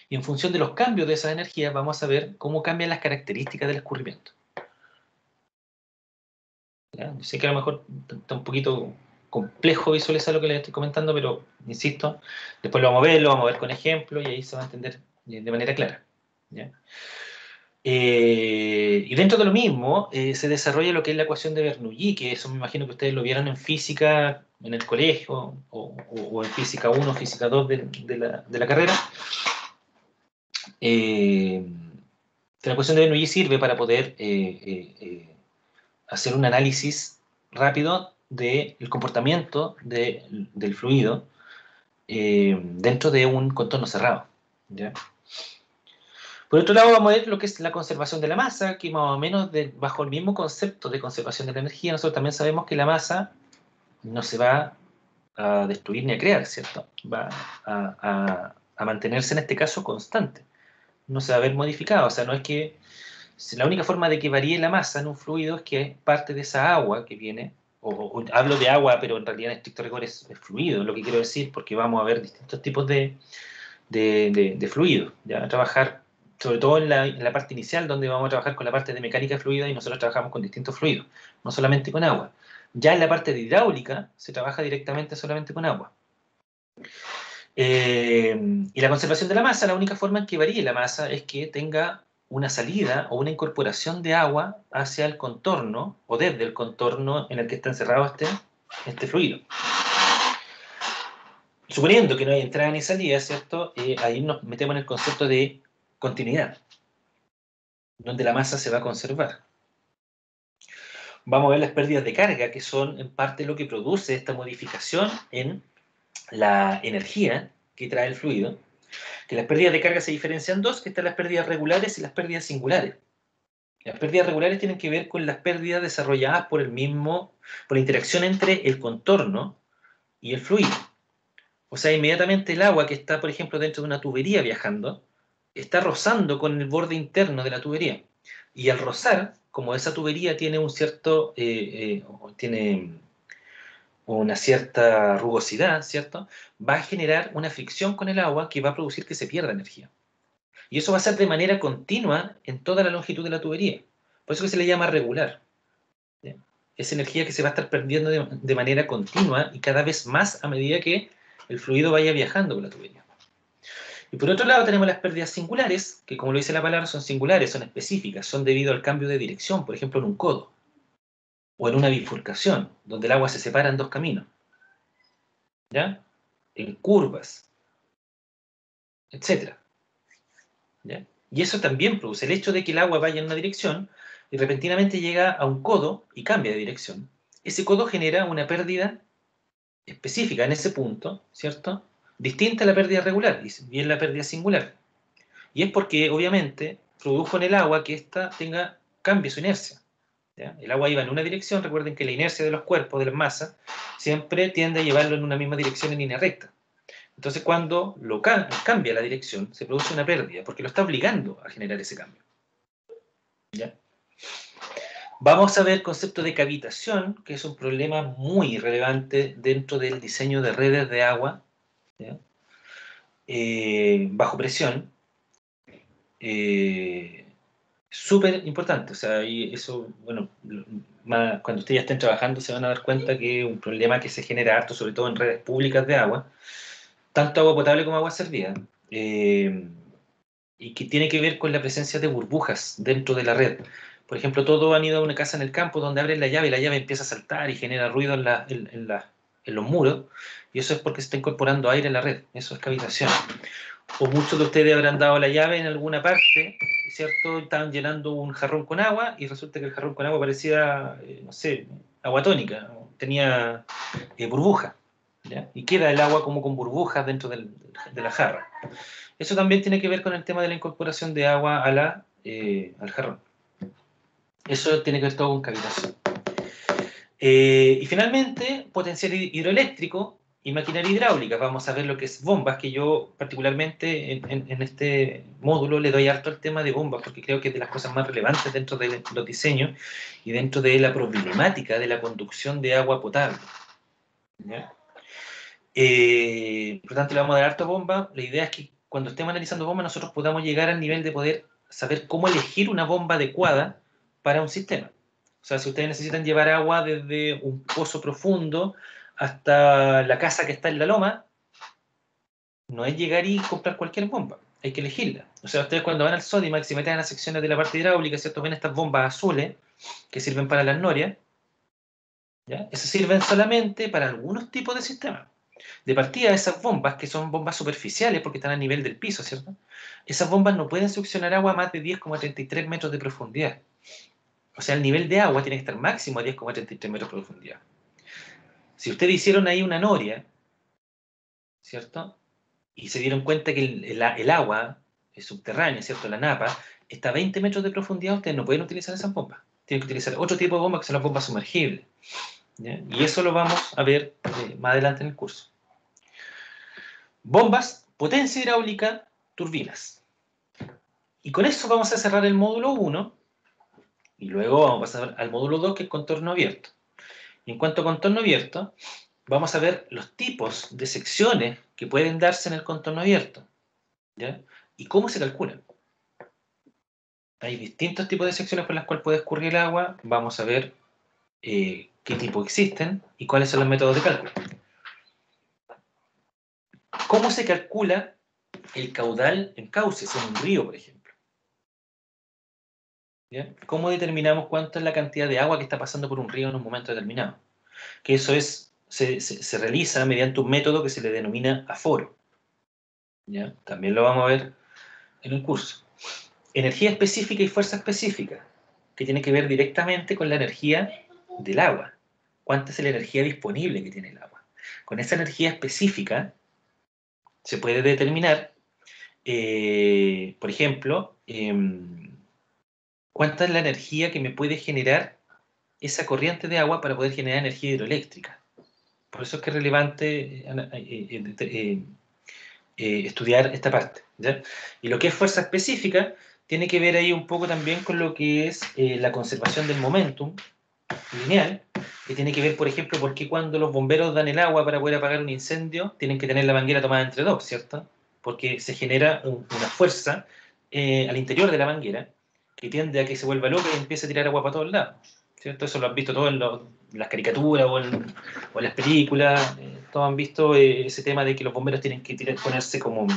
Y en función de los cambios de esas energías, vamos a ver cómo cambian las características del escurrimiento. ¿Ya? Yo sé que a lo mejor está un poquito complejo visualizar lo que les estoy comentando, pero insisto, después lo vamos a ver con ejemplos y ahí se va a entender de manera clara. ¿Ya? Y dentro de lo mismo se desarrolla lo que es la ecuación de Bernoulli, que eso me imagino que ustedes lo vieron en física en el colegio o en física 1, física 2 de la carrera. La ecuación de Bernoulli sirve para poder hacer un análisis rápido del comportamiento del fluido dentro de un contorno cerrado, ¿ya? Por otro lado, vamos a ver lo que es la conservación de la masa, que más o menos bajo el mismo concepto de conservación de la energía, nosotros también sabemos que la masa no se va a destruir ni a crear, ¿cierto? Va a mantenerse en este caso constante, no se va a ver modificada. O sea, no es que la única forma de que varíe la masa en un fluido es que parte de esa agua que viene, o hablo de agua, pero en realidad en estricto rigor es fluido, lo que quiero decir, porque vamos a ver distintos tipos de fluidos, ya a trabajar sobre todo en la parte inicial, donde vamos a trabajar con la parte de mecánica fluida y nosotros trabajamos con distintos fluidos, no solamente con agua. Ya en la parte de hidráulica se trabaja directamente solamente con agua. Y la conservación de la masa, la única forma en que varíe la masa es que tenga una salida o una incorporación de agua hacia el contorno o desde el contorno en el que está encerrado este fluido. suponiendo que no hay entrada ni salida, ¿cierto? Ahí nos metemos en el concepto de continuidad, donde la masa se va a conservar. Vamos a ver las pérdidas de carga, que son en parte lo que produce esta modificación en la energía que trae el fluido. Que las pérdidas de carga se diferencian dos, que están las pérdidas regulares y las pérdidas singulares. Las pérdidas regulares tienen que ver con las pérdidas desarrolladas por la interacción entre el contorno y el fluido. O sea, inmediatamente el agua que está, por ejemplo, dentro de una tubería viajando, está rozando con el borde interno de la tubería. Y al rozar, como esa tubería tiene tiene una cierta rugosidad, ¿cierto? Va a generar una fricción con el agua que va a producir que se pierda energía. Y eso va a ser de manera continua en toda la longitud de la tubería. Por eso que se le llama regular. ¿Sí? Es energía que se va a estar perdiendo de manera continua y cada vez más a medida que el fluido vaya viajando por la tubería. Y por otro lado tenemos las pérdidas singulares, que como lo dice la palabra son singulares, son específicas, son debido al cambio de dirección, por ejemplo en un codo, o en una bifurcación, donde el agua se separa en dos caminos, ¿ya? En curvas, etc. ¿Ya? Y eso también produce el hecho de que el agua vaya en una dirección y repentinamente llega a un codo y cambia de dirección. Ese codo genera una pérdida específica en ese punto, ¿cierto? Distinta a la pérdida regular, y bien la pérdida singular. Y es porque, obviamente, produjo en el agua que ésta cambie su inercia. ¿Ya? El agua iba en una dirección, recuerden que la inercia de los cuerpos, de las masas, siempre tiende a llevarlo en una misma dirección en línea recta. Entonces, cuando cambia la dirección, se produce una pérdida, porque lo está obligando a generar ese cambio. ¿Ya? Vamos a ver el concepto de cavitación, que es un problema muy relevante dentro del diseño de redes de agua, ¿ya? Bajo presión. Súper importante, o sea, y eso, bueno, cuando ustedes ya estén trabajando se van a dar cuenta que es un problema que se genera harto, sobre todo en redes públicas de agua, tanto agua potable como agua servida, y que tiene que ver con la presencia de burbujas dentro de la red. Por ejemplo, todos han ido a una casa en el campo donde abren la llave y la llave empieza a saltar y genera ruido en los muros, y eso es porque se está incorporando aire en la red, eso es cavitación. O muchos de ustedes habrán dado la llave en alguna parte, ¿cierto? Estaban llenando un jarrón con agua y resulta que el jarrón con agua parecía, no sé, agua tónica, tenía burbuja, ¿ya? Y queda el agua como con burbujas dentro de la jarra. Eso también tiene que ver con el tema de la incorporación de agua al jarrón. Eso tiene que ver todo con cavitación. Y finalmente, potencial hidroeléctrico y maquinaria hidráulica. Vamos a ver lo que es bombas, que yo particularmente en este módulo le doy harto al tema de bombas, porque creo que es de las cosas más relevantes dentro de los diseños y dentro de la problemática de la conducción de agua potable. ¿Ya? Por lo tanto, le vamos a dar harto a bomba. La idea es que cuando estemos analizando bombas, nosotros podamos llegar al nivel de poder saber cómo elegir una bomba adecuada para un sistema. O sea, si ustedes necesitan llevar agua desde un pozo profundo hasta la casa que está en la loma, no es llegar y comprar cualquier bomba, hay que elegirla. O sea, ustedes cuando van al Sodimac, si meten en las secciones de la parte hidráulica, ¿cierto? Ven estas bombas azules que sirven para las norias, ¿ya? Esas sirven solamente para algunos tipos de sistemas. De partida, esas bombas, que son bombas superficiales porque están a nivel del piso, ¿cierto? Esas bombas no pueden succionar agua a más de 10,33 metros de profundidad. O sea, el nivel de agua tiene que estar máximo a 10,33 metros de profundidad. Si ustedes hicieron ahí una noria, ¿cierto? Y se dieron cuenta que el agua subterránea, ¿cierto? La napa, está a 20 metros de profundidad, ustedes no pueden utilizar esas bombas. Tienen que utilizar otro tipo de bombas que son las bombas sumergibles. ¿Ya? Y eso lo vamos a ver más adelante en el curso. Bombas, potencia hidráulica, turbinas. Y con eso vamos a cerrar el módulo 1 y luego vamos a pasar al módulo 2, que es contorno abierto. Y en cuanto a contorno abierto, vamos a ver los tipos de secciones que pueden darse en el contorno abierto, ¿ya? Y cómo se calculan. Hay distintos tipos de secciones por las cuales puede escurrir el agua. Vamos a ver qué tipo existen y cuáles son los métodos de cálculo. ¿Cómo se calcula el caudal en cauces, en un río, por ejemplo? ¿Ya? ¿Cómo determinamos cuánto es la cantidad de agua que está pasando por un río en un momento determinado? Que eso es se realiza mediante un método que se le denomina aforo. ¿Ya? También lo vamos a ver en el curso. Energía específica y fuerza específica, que tiene que ver directamente con la energía del agua. ¿Cuánta es la energía disponible que tiene el agua? Con esa energía específica se puede determinar, por ejemplo, cuánta es la energía que me puede generar esa corriente de agua para poder generar energía hidroeléctrica. Por eso es que es relevante estudiar esta parte, ¿ya? Y lo que es fuerza específica tiene que ver ahí un poco también con lo que es la conservación del momentum lineal, que tiene que ver, por ejemplo, por qué cuando los bomberos dan el agua para poder apagar un incendio, tienen que tener la manguera tomada entre dos, ¿cierto? Porque se genera una fuerza al interior de la manguera que tiende a que se vuelva loca y empiece a tirar agua para todos lados, ¿cierto? Eso lo han visto todos en las caricaturas o en las películas, todos han visto ese tema de que los bomberos tienen que ponerse como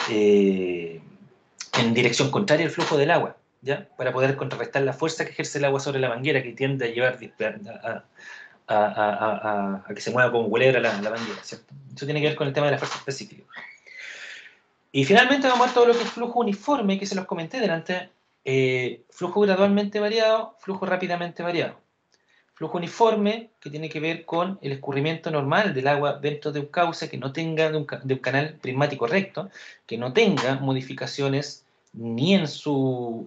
en dirección contraria al flujo del agua, ¿ya? Para poder contrarrestar la fuerza que ejerce el agua sobre la manguera, que tiende a llevar a que se mueva como culebra la manguera, ¿cierto? Eso tiene que ver con el tema de la fuerza específica. Y finalmente vamos a ver todo lo que es flujo uniforme, que se los comenté delante. Flujo gradualmente variado, flujo rápidamente variado. Flujo uniforme, que tiene que ver con el escurrimiento normal del agua dentro de un cauce que no tenga de un canal prismático recto, que no tenga modificaciones ni en su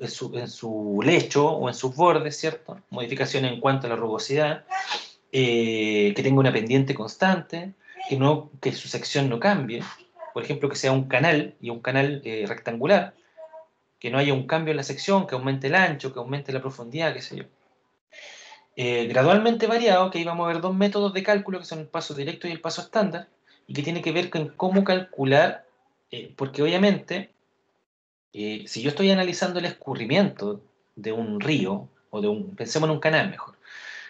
lecho o en sus bordes, ¿cierto? Modificaciones en cuanto a la rugosidad, que tenga una pendiente constante, que su sección no cambie. Por ejemplo, que sea un canal y un canal rectangular, que no haya un cambio en la sección, que aumente el ancho, que aumente la profundidad, qué sé yo. Gradualmente variado, que ahí vamos a ver dos métodos de cálculo, que son el paso directo y el paso estándar, y que tiene que ver con cómo calcular, porque obviamente, si yo estoy analizando el escurrimiento de un río, pensemos en un canal mejor,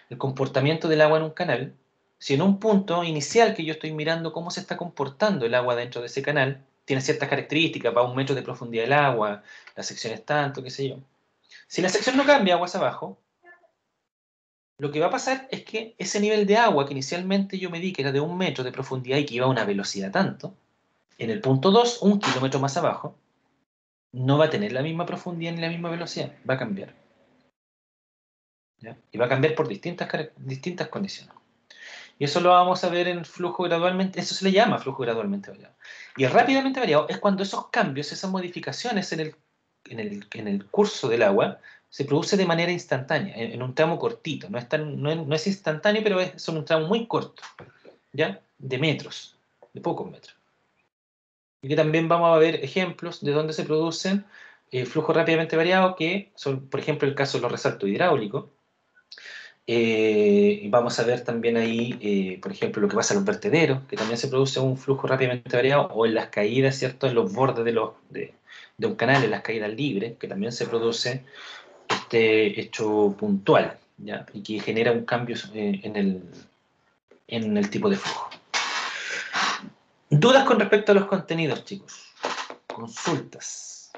el comportamiento del agua en un canal, si en un punto inicial que yo estoy mirando cómo se está comportando el agua dentro de ese canal, tiene ciertas características, va a 1 metro de profundidad del agua, la sección es tanto, qué sé yo. Si la sección no cambia aguas abajo, lo que va a pasar es que ese nivel de agua que inicialmente yo medí que era de 1 metro de profundidad y que iba a una velocidad tanto, en el punto 2, 1 kilómetro más abajo, no va a tener la misma profundidad ni la misma velocidad, va a cambiar. ¿Ya? Y va a cambiar por distintas condiciones. Y eso lo vamos a ver en flujo gradualmente, eso se le llama flujo gradualmente variado. Y el rápidamente variado es cuando esos cambios, esas modificaciones en el curso del agua se produce de manera instantánea, en un tramo cortito. No es instantáneo, pero es un tramo muy corto, ¿ya? De metros, de pocos metros. Y que también vamos a ver ejemplos de dónde se producen flujos rápidamente variados, que son, por ejemplo, el caso de los resaltos hidráulicos. Vamos a ver también ahí, por ejemplo, lo que pasa en los vertederos, que también se produce un flujo rápidamente variado, o en las caídas, ¿cierto? En los bordes de un canal, en las caídas libres, que también se produce este hecho puntual, ¿ya? Y que genera un cambio en el tipo de flujo. ¿Dudas con respecto a los contenidos, chicos? Consultas.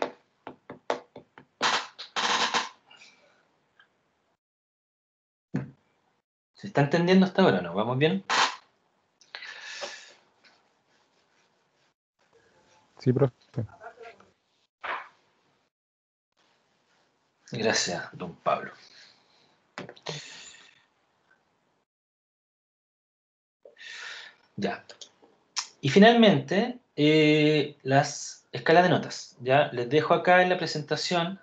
¿Se está entendiendo hasta ahora o no? ¿Vamos bien? Sí, profe. Gracias, don Pablo. Ya. Y finalmente, las escalas de notas. Ya les dejo acá en la presentación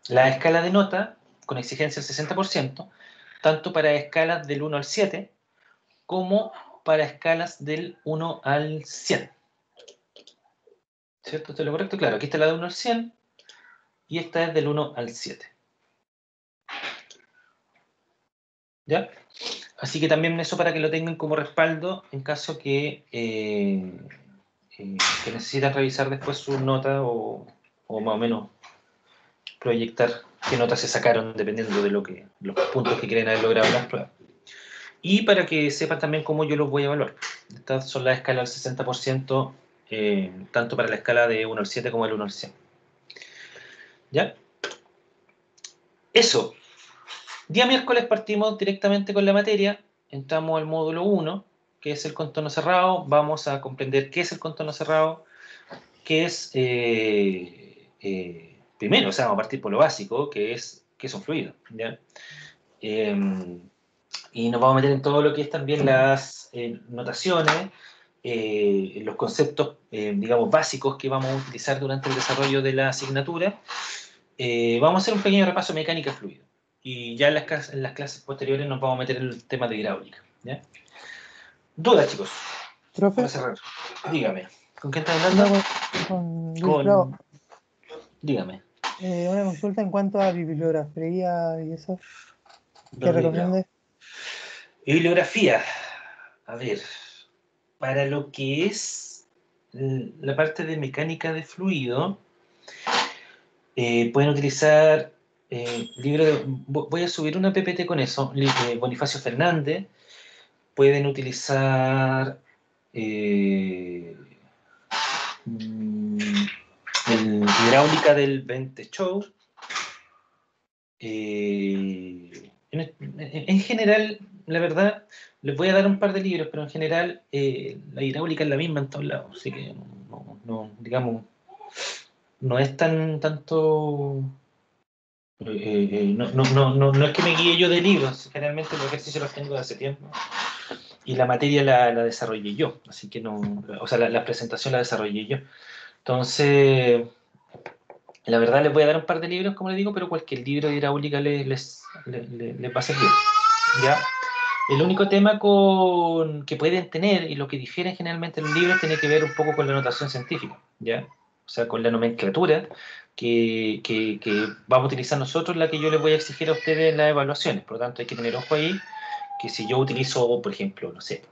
la escala de nota con exigencia del 60%, tanto para escalas del 1 al 7 como para escalas del 1 al 100. ¿Cierto? ¿Esto es lo correcto? Claro, aquí está la de 1 al 100 y esta es del 1 al 7. ¿Ya? Así que también eso para que lo tengan como respaldo en caso que necesitan revisar después sus notas o más o menos proyectar qué notas se sacaron dependiendo de los puntos que quieren haber logrado en las pruebas. Y para que sepan también cómo yo los voy a evaluar. Estas son las escalas del 60%, tanto para la escala de 1 al 7 como del 1 al 100. ¿Ya? Eso. Día miércoles partimos directamente con la materia, entramos al módulo 1, que es el contorno cerrado, vamos a comprender qué es el contorno cerrado, qué es, primero, o sea, vamos a partir por lo básico, que es un fluido, ¿ya? Y nos vamos a meter en todo lo que es también las notaciones, los conceptos, digamos, básicos que vamos a utilizar durante el desarrollo de la asignatura. Vamos a hacer un pequeño repaso de mecánica fluida. Y ya en las clases posteriores nos vamos a meter en el tema de hidráulica, ¿ya? ¿Dudas, chicos? Profe, Para cerrar. Dígame. ¿Con quién está hablando? con Luis Bravo. Dígame. Una consulta en cuanto a bibliografía y eso. ¿Qué Don Luis recomiende? Bibliografía. A ver, para lo que es la parte de mecánica de fluido, pueden utilizar libros de... Voy a subir una PPT con eso, Bonifacio Fernández. Pueden utilizar hidráulica del Bente Show. En general, la verdad, les voy a dar un par de libros, pero en general la hidráulica es la misma en todos lados, así que digamos, no es tanto... no es que me guíe yo de libros, generalmente los ejercicios los tengo de hace tiempo y la materia la desarrollé yo, así que no, o sea, la presentación la desarrollé yo. Entonces, la verdad les voy a dar un par de libros, como les digo, pero cualquier libro de hidráulica les va a servir, ¿ya? El único tema que pueden tener y lo que difieren generalmente en los libros tiene que ver un poco con la notación científica, ¿ya? O sea, con la nomenclatura que vamos a utilizar nosotros, la que yo les voy a exigir a ustedes en las evaluaciones. Por lo tanto, hay que tener ojo ahí, que si yo utilizo, por ejemplo, no sé,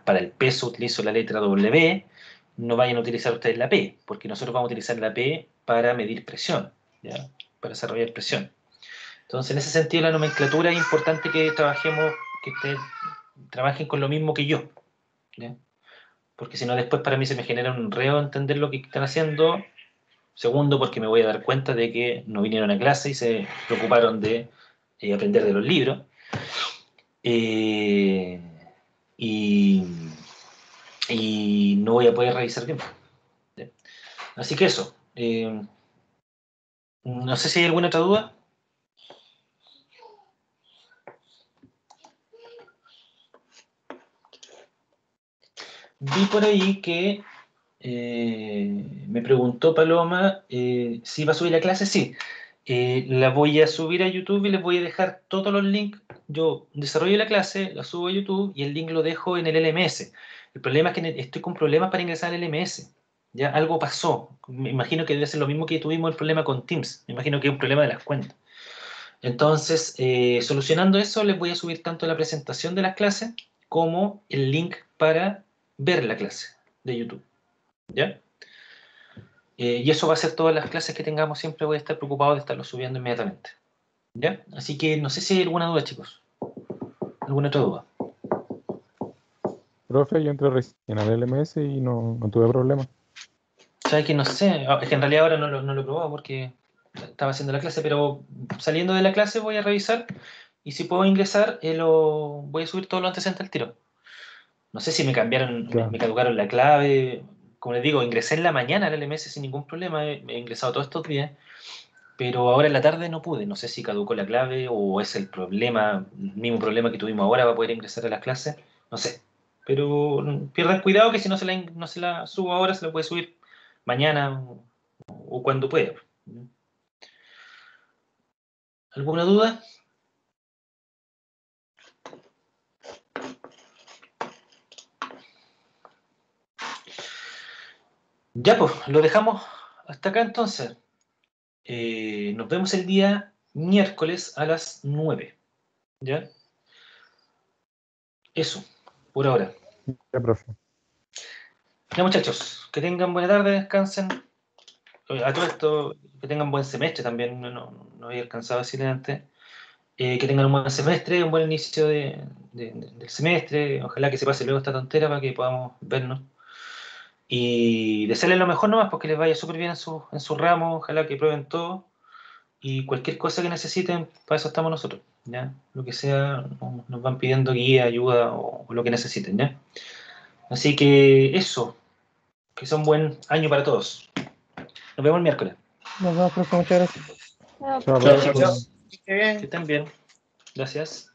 para el peso utilizo la letra W, no vayan a utilizar ustedes la P, porque nosotros vamos a utilizar la P para medir presión, ¿ya? Para desarrollar presión. Entonces, en ese sentido, la nomenclatura es importante que trabajemos, que ustedes trabajen con lo mismo que yo, ¿ya? Porque si no, después para mí se me genera un enredo entender lo que están haciendo. Segundo, porque me voy a dar cuenta de que no vinieron a clase y se preocuparon de aprender de los libros. Y no voy a poder revisar bien. ¿Ya? Así que eso. No sé si hay alguna otra duda. Vi por ahí que me preguntó Paloma si va a subir la clase. Sí, la voy a subir a YouTube y les voy a dejar todos los links. Yo desarrollo la clase, la subo a YouTube y el link lo dejo en el LMS. El problema es que estoy con problemas para ingresar al LMS. Ya algo pasó. Me imagino que debe ser lo mismo que tuvimos el problema con Teams. Me imagino que es un problema de las cuentas. Entonces, solucionando eso, les voy a subir tanto la presentación de las clases como el link para ver la clase de YouTube. ¿Ya? Y eso va a ser todas las clases que tengamos, siempre voy a estar preocupado de estarlo subiendo inmediatamente. ¿Ya? Así que no sé si hay alguna duda, chicos. ¿Alguna otra duda? Profe, yo entré recién al LMS y no tuve problema. ¿Sabes que no sé? Es que en realidad ahora no lo he probado porque estaba haciendo la clase, pero saliendo de la clase voy a revisar y si puedo ingresar, voy a subir todos los antecedentes al tiro. No sé si me cambiaron, Claro. me caducaron la clave. Como les digo, ingresé en la mañana al LMS sin ningún problema, he ingresado todos estos días, pero ahora en la tarde no pude. No sé si caducó la clave o es el problema, el mismo problema que tuvimos ahora para poder ingresar a las clases. No sé. Pero pierdan cuidado que si no se la subo ahora, se la puede subir mañana o cuando pueda. ¿Alguna duda? Ya, pues, lo dejamos hasta acá entonces. Nos vemos el día miércoles a las 9. ¿Ya? Eso, por ahora. Ya, profe. Ya, muchachos, que tengan buena tarde, descansen. A todo esto, que tengan buen semestre también, no había alcanzado a decirle antes. Que tengan un buen semestre, un buen inicio del semestre. Ojalá que se pase luego esta tontera para que podamos vernos. Y desearles lo mejor nomás, porque les vaya súper bien en su ramo. Ojalá que prueben todo. y cualquier cosa que necesiten, para eso estamos nosotros, ¿ya? Lo que sea, nos van pidiendo guía, ayuda o lo que necesiten, ¿ya? Así que eso, que sea un buen año para todos. Nos vemos el miércoles. Nos vemos, profe, muchas gracias. Chao, Chao, profe. chicos. Qué bien. Que estén bien. Gracias.